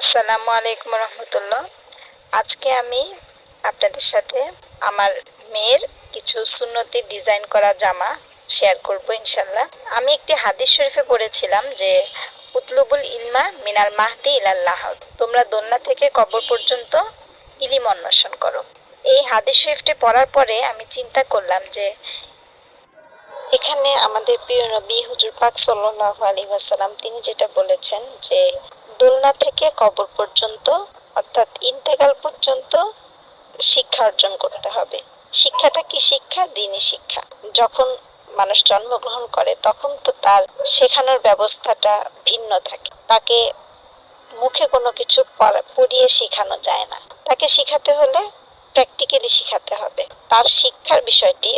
আসসালামু আলাইকুম রহমতুল্লাহ। আজকে আমি আপনাদের সাথে আমার মেয়ের কিছু সুন্নতি ডিজাইন করা জামা শেয়ার করব ইনশাল্লাহ। আমি একটি হাদিস শরীফে পড়েছিলাম যে উতলুবুল ইলমা মিনাল মাহদি ইলাল লাহাদ, তোমরা দোলনা থেকে কবর পর্যন্ত ইলিম অন্বেষণ করো। এই হাদিস শরীফটি পড়ার পরে আমি চিন্তা করলাম যে এখানে আমাদের প্রিয় নবী হুজুর পাক সাল্লাল্লাহু আলাইহি ওয়াসাল্লাম তিনি যেটা বলেছেন যে দোলনা থেকে কবর পর্যন্ত অর্থাৎ ইন্তেকাল পর্যন্ত শিক্ষা অর্জন করতে হবে। শিক্ষাটা কি শিক্ষা? দ্বীনি শিক্ষা। যখন মানুষ জন্মগ্রহণ করে তখন তো তার শেখানোর ব্যবস্থাটা ভিন্ন থাকে। তাকে মুখে কোনো কিছু পড়িয়ে শেখানো যায় না। তাকে শেখাতে হলে প্র্যাকটিক্যালি শেখাতে হবে। তার শিক্ষার বিষয়টি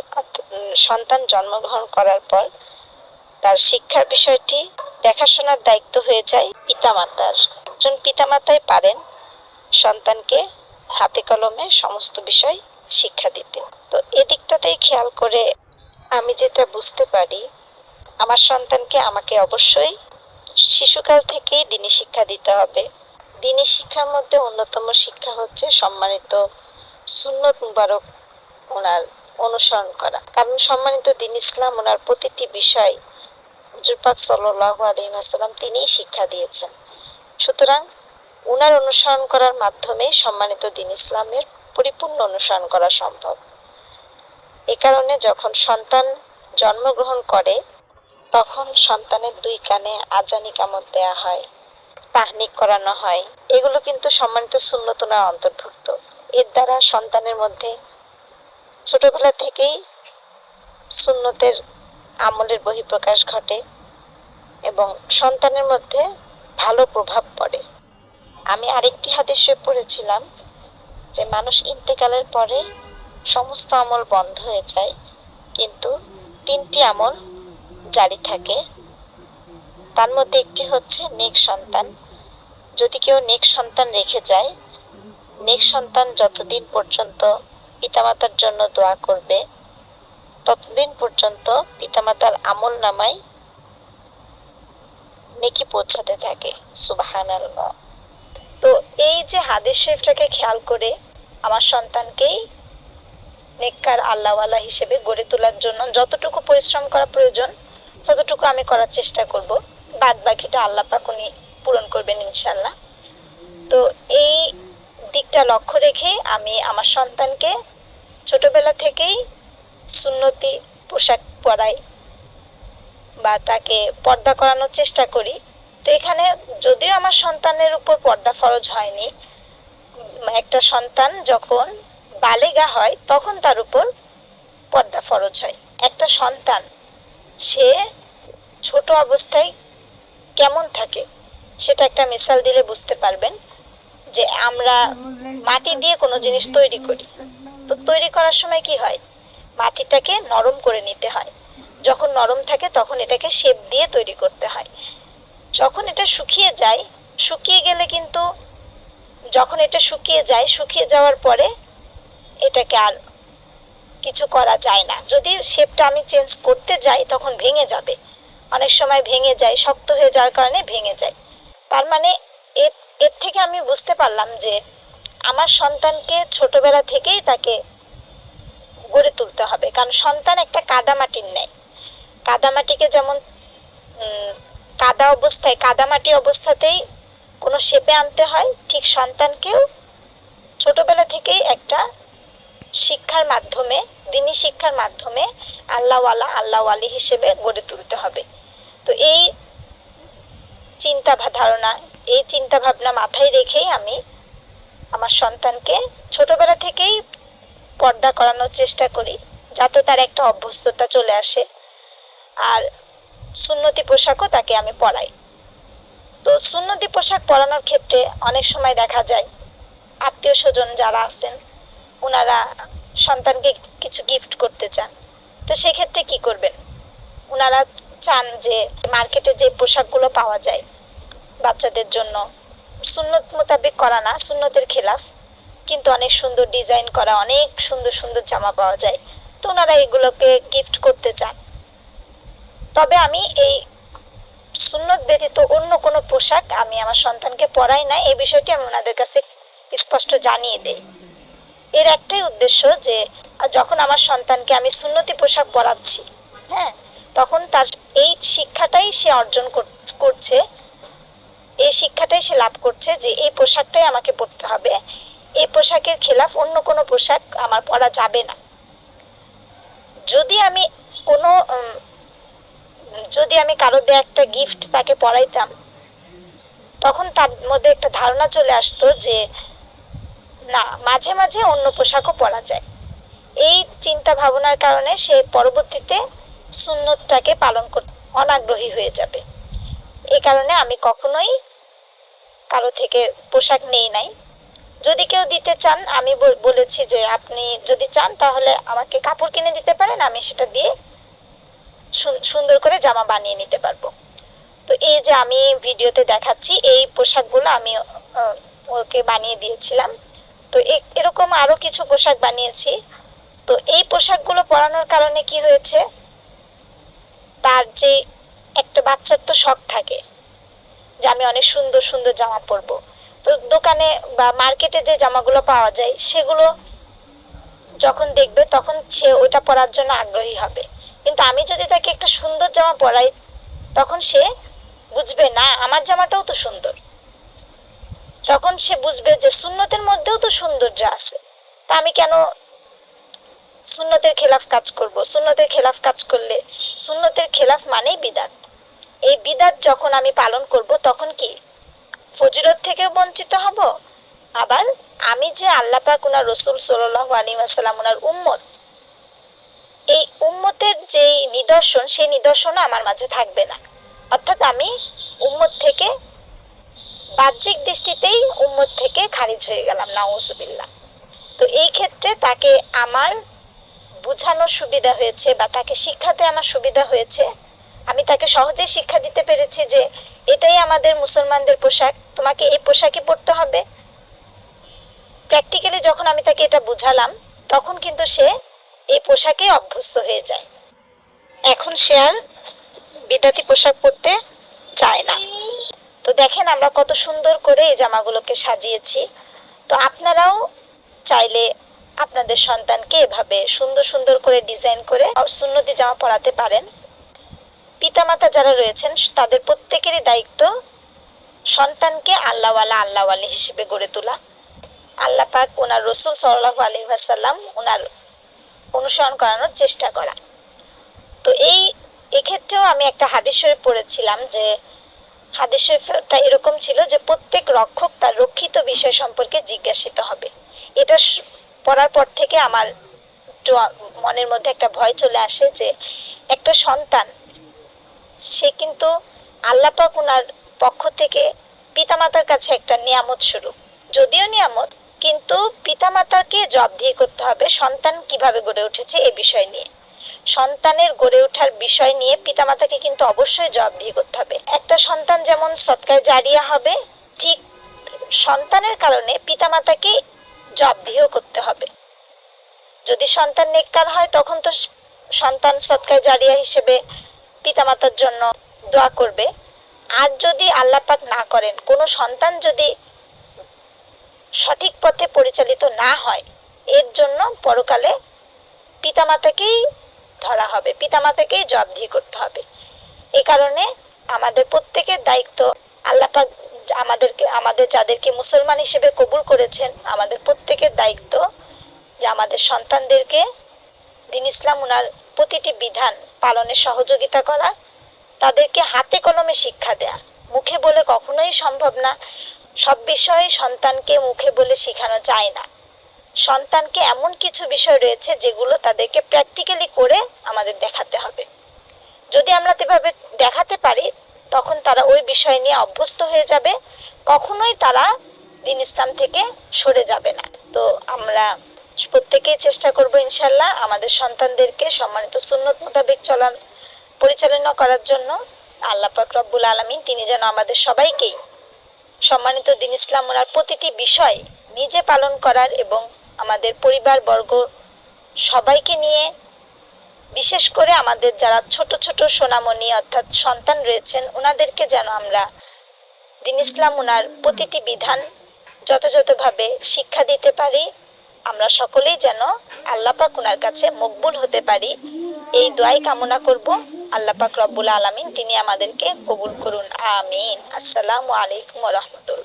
সন্তান জন্মগ্রহণ করার পর তার শিক্ষার বিষয়টি দেখাশোনার দায়িত্ব হয়ে যায় পিতামাতার। একজন পিতামাতাই পারেন সন্তানকে হাতে কলমে সমস্ত বিষয় শিক্ষা দিতে। তো এদিকটাতেই খেয়াল করে আমি যেটা বুঝতে পারি, আমার সন্তানকে আমাকে অবশ্যই শিশুকাল থেকেই দ্বীনি শিক্ষা দিতে হবে। দ্বীনি শিক্ষার মধ্যে অন্যতম শিক্ষা হচ্ছে সম্মানিত সুন্নত মুবারক ওনার অনুসরণ করা। কারণ সম্মানিত দ্বীন ইসলাম ওনার প্রতিটি বিষয় হুজুর পাক সাল্লাল্লাহু আলাইহি ওয়াসাল্লাম তিনিই শিক্ষা দিয়েছেন। সুতরাং উনার অনুসরণ করার মাধ্যমে সম্মানিত দ্বীন ইসলামের পরিপূর্ণ অনুসরণ করা সম্ভব। এ কারণে যখন সন্তান জন্মগ্রহণ করে তখন সন্তানের দুই কানে আজান ইকামত দেয়া হয়, তাহনিক করানো হয়। এগুলো কিন্তু সম্মানিত সুন্নত ওনার অন্তর্ভুক্ত। এর দ্বারা সন্তানের মধ্যে ছোটবেলা থেকেই সুন্নতের আমলের বহিঃপ্রকাশ ঘটে এবং সন্তানের মধ্যে ভালো প্রভাব পড়ে। আমি আরেকটি হাদিস শরীফ পড়েছিলাম যে মানুষ ইন্তেকালের পরে সমস্ত আমল বন্ধ হয়ে যায়, কিন্তু তিনটি আমল জারি থাকে। তার মধ্যে একটি হচ্ছে নেক সন্তান। যদি কেউ নেক সন্তান রেখে যায়, নেক সন্তান যতদিন পর্যন্ত পিতামাতার জন্য দোয়া করবে ততদিন পর্যন্ত পিতামাতার আমল নামায় নেকি পৌঁছাতে থাকে। সুবহানাল্লাহ। তো এই যে হাদিস শরীফটাকে খেয়াল করে আমার সন্তানকেই নেককার আল্লাহওয়ালা হিসেবে গড়ে তোলার জন্য যতটুকু পরিশ্রম করা প্রয়োজন ততটুকু আমি করার চেষ্টা করব। বাদ বাকিটা আল্লাহ পাক উনি পূরণ করবেন ইনশাল্লাহ। তো এই দিকটা লক্ষ্য রেখে আমি আমার সন্তানকে ছোটবেলা থেকেই সুন্নতি পোশাক পরাই বা তাকে পর্দা করানোর চেষ্টা করি। তো এখানে যদিও আমার সন্তানের উপর পর্দা ফরজ হয়নি, একটা সন্তান যখন বালেগা হয় তখন তার উপর পর্দা ফরজ হয়। একটা সন্তান সে ছোট অবস্থায় কেমন থাকে সেটা একটা মিসাল দিলে বুঝতে পারবেন। যে আমরা মাটি দিয়ে কোনো জিনিস তৈরি করি, তো তৈরি করার সময় কি হয়, মাটিটাকে নরম করে নিতে হয়। যখন নরম থাকে তখন এটাকে শেপ দিয়ে তৈরি করতে হয়। যখন এটা শুকিয়ে যায়, শুকিয়ে গেলে কিন্তু যখন এটা শুকিয়ে যাওয়ার পরে এটাকে আর কিছু করা যায় না। যদি শেপটা আমি চেঞ্জ করতে যাই তখন ভেঙে যাবে। অনেক সময় ভেঙে যায়, শক্ত হয়ে যাওয়ার কারণে ভেঙে যায়। তার মানে এর এর থেকে আমি বুঝতে পারলাম যে আমার সন্তানকে ছোটবেলা থেকেই তাকে গড়ে তুলতে হবে। কারণ সন্তান একটা কাদামাটির ন্যায়। কাদামাটিকে যেমন কাদামাটি অবস্থাতেই কোনো শেপে আনতে হয়, ঠিক সন্তানকেও ছোটবেলা থেকেই একটা শিক্ষার মাধ্যমে, দ্বীনি শিক্ষার মাধ্যমে আল্লাহওয়ালি হিসেবে গড়ে তুলতে হবে। তো এই চিন্তা ভাবনা মাথায় রেখেই আমি আমার সন্তানকে ছোটবেলা থেকেই পর্দা করানোর চেষ্টা করি, যাতে তার একটা অভ্যস্ততা চলে আসে। আর সুন্নতি পোশাকও তাকে আমি পরাই। তো সুন্নতি পোশাক পরানোর ক্ষেত্রে অনেক সময় দেখা যায় আত্মীয় স্বজন যারা আছেন ওনারা সন্তানকে কিছু গিফট করতে চান। তো সেক্ষেত্রে কি করবেন, ওনারা চান যে মার্কেটে যে পোশাকগুলো পাওয়া যায় বাচ্চাদের জন্য সুন্নত মোতাবেক করা না, সুন্নতের খেলাফ, কিন্তু অনেক সুন্দর ডিজাইন করা অনেক সুন্দর সুন্দর জামা পাওয়া যায়, তো ওনারা এগুলোকে গিফট করতে চান। তবে আমি এই সুন্নত ব্যতীত অন্য কোনো পোশাক আমি আমার সন্তানকে পরাই না, এই বিষয়টি আমি ওনাদের কাছে স্পষ্ট জানিয়ে দেই। এর একটাই উদ্দেশ্য যে যখন আমার সন্তানকে আমি সুন্নতি পোশাক পরাচ্ছি, হ্যাঁ, তখন তার এই শিক্ষাটাই সে অর্জন করছে, এই শিক্ষাটাই সে লাভ করছে যে এই পোশাকটাই আমাকে পরতে হবে, এই পোশাকের খেলাফ অন্য কোনো পোশাক আমার পরা যাবে না। যদি আমি কোনো যদি আমি কারো দিয়ে একটা গিফট তাকে পরাইতাম, তখন তার মধ্যে একটা ধারণা চলে আসতো যে না, মাঝে মাঝে অন্য পোশাকও পরা যায়। এই চিন্তা ভাবনার কারণে সে পরবর্তীতে সুন্নতটাকে পালন করতে অনাগ্রহী হয়ে যাবে। এই কারণে আমি কখনোই কারো থেকে পোশাক নেই নাই। যদি কেউ দিতে চান, আমি বলেছি যে আপনি যদি চান তাহলে আমাকে কাপড় কিনে দিতে পারেন, আমি সেটা দিয়ে সুন্দর করে জামা বানিয়ে নিতে পারবো। তো এই যে আমি ভিডিওতে দেখাচ্ছি এই পোশাকগুলো আমি ওকে বানিয়ে দিয়েছিলাম। তো এরকম আরও কিছু পোশাক বানিয়েছি। তো এই পোশাকগুলো পরানোর কারণে কি হয়েছে, তার যে একটা বাচ্চার তো শখ থাকে যে আমি অনেক সুন্দর সুন্দর জামা পরবো। তো দোকানে বা মার্কেটে যে জামাগুলো পাওয়া যায় সেগুলো যখন দেখবে তখন সে ওইটা পরার জন্য আগ্রহী হবে। কিন্তু আমি যদি তাকে একটা সুন্দর জামা পরাই, তখন সে বুঝবে না আমার জামাটাও তো সুন্দর, তখন সে বুঝবে যে সুন্নতের মধ্যেও তো সৌন্দর্য আছে, তা আমি কেন সুন্নতের খেলাফ কাজ করব? সুন্নতের খেলাফ কাজ করলে, সুন্নতের খেলাফ মানেই বিদাত। এই বিদাত যখন আমি পালন করব তখন কি ফজিলত থেকেও বঞ্চিত হব, আবার আমি যে আল্লাহ পাক ওনার রসুল সাল্লাল্লাহু আলাইহি ওয়াসাল্লাম ওনার উম্মত, এই উম্মতের যেই নিদর্শন সেই নিদর্শনও আমার মাঝে থাকবে না। অর্থাৎ আমি উম্মত থেকে বাহ্যিক দৃষ্টিতেই উম্মত থেকে খারিজ হয়ে গেলাম, নাউজুবিল্লাহ। তো এই ক্ষেত্রে তাকে আমার বোঝানোর সুবিধা হয়েছে বা তাকে শিক্ষাতে আমার সুবিধা হয়েছে। আমি তাকে সহজেই শিক্ষা দিতে পেরেছি যে এটাই আমাদের মুসলমানদের পোশাক, তোমাকে এই পোশাকই পরতে হবে। প্র্যাকটিক্যালি যখন আমি তাকে এটা বুঝালাম, তখন কিন্তু সে এই পোশাকে অভ্যস্ত হয়ে যায়। এখন সে আর বিদাতি পোশাক পরতে চায় না। তো দেখেন আমরা কত সুন্দর করে এই জামাগুলোকে সাজিয়েছি। তো আপনারাও চাইলে আপনাদের সন্তানকে এভাবে সুন্দর সুন্দর করে ডিজাইন করে সুন্নতি জামা পরাতে পারেন। পিতামাতা যারা রয়েছেন তাদের প্রত্যেকেরই দায়িত্ব সন্তানকে আল্লাহওয়ালি হিসেবে গড়ে তোলা। আল্লাহ পাক ওনার রসুল সাল্লাল্লাহু আলাইহি ওয়াসাল্লাম ওনার অনুসরণ করানোর চেষ্টা করা। তো এক্ষেত্রেও আমি একটা হাদিস শরীফ পড়েছিলাম, যে হাদিস শরীফটা এরকম ছিল যে প্রত্যেক রক্ষক তার রক্ষিত বিষয় সম্পর্কে জিজ্ঞাসিত হবে। এটা পড়ার পর থেকে আমার মনের মধ্যে একটা ভয় চলে আসে যে একটা সন্তান সে কিন্তু আল্লাহ পাক ওনার পক্ষ থেকে পিতামাতার কাছে একটা নিয়ামত স্বরূপ, যদিও নিয়ামত, কিন্তু পিতামাতাকে জবাবদিহি করতে হবে সন্তান কিভাবে গড়ে উঠেছে এ বিষয় নিয়ে। সন্তানের গড়ে ওঠার বিষয় নিয়ে পিতামাতাকে কিন্তু অবশ্যই জবাবদিহি করতে হবে। একটা সন্তান যেমন সদকায়ে জারিয়া হবে, ঠিক সন্তানের কারণে পিতামাতাকে জবাবদিহিও করতে হবে। যদি সন্তান নেককার হয় তখন তো সন্তান সদকায়ে জারিয়া হিসেবে পিতামাতার জন্য দোয়া করবে। আর যদি আল্লাহ পাক না করেন, কোনো সন্তান যদি সঠিক পথে পরিচালিত না হয়, এর জন্য পরকালে পিতামাতাকেই ধরা হবে, পিতামাতাকেই জবাবদিহি করতে হবে। এ কারণে আমাদের প্রত্যেকের দায়িত্ব, আল্লাহ পাক আমাদের যাদেরকে মুসলমান হিসেবে কবুল করেছেন, আমাদের প্রত্যেকের দায়িত্ব যে আমাদের সন্তানদেরকে দ্বীন ইসলাম ওনার প্রতিটি বিধান পালনে সহযোগিতা করা, তাদেরকে হাতে কলমে শিক্ষা দেয়া। মুখে বলে কখনোই সম্ভব না, সব বিষয়ে সন্তানকে মুখে বলে শেখানো যায় না। সন্তানকে এমন কিছু বিষয় রয়েছে যেগুলো তাদেরকে প্র্যাকটিক্যালি করে আমাদের দেখাতে হবে। যদি আমরা এভাবে দেখাতে পারি তখন তারা ওই বিষয় নিয়ে অভ্যস্ত হয়ে যাবে, কখনোই তারা দ্বীন ইসলাম থেকে সরে যাবে না। তো আমরা প্রত্যেকেই চেষ্টা করব ইনশাল্লাহ আমাদের সন্তানদেরকে সম্মানিত সুন্নত মোতাবেক পরিচালনা করার জন্য। আল্লাহ পাক রব্বুল আলামিন তিনি যেন আমাদের সবাইকেই সম্মানিত দ্বীন ইসলাম ওনার প্রতিটি বিষয় নিজে পালন করার এবং আমাদের পরিবারবর্গ সবাইকে নিয়ে বিশেষ করে আমাদের যারা ছোট ছোট সোনামণি অর্থাৎ সন্তান রয়েছেন, ওনাদেরকে যেন আমরা দ্বীন ইসলাম ওনার প্রতিটি বিধান যথাযথভাবে শিক্ষা দিতে পারি। আমরা সকলেই যেন আল্লাহ পাক ওনার কাছে মকবুল হতে পারি, এই দোয়াই কামনা করব। আল্লাহ পাক রব্বুল আলামিন তিনি আমাদেরকে কবুল করুন, আমিন। আসসালামু আলাইকুম ওয়া রাহমাতুল্লাহ।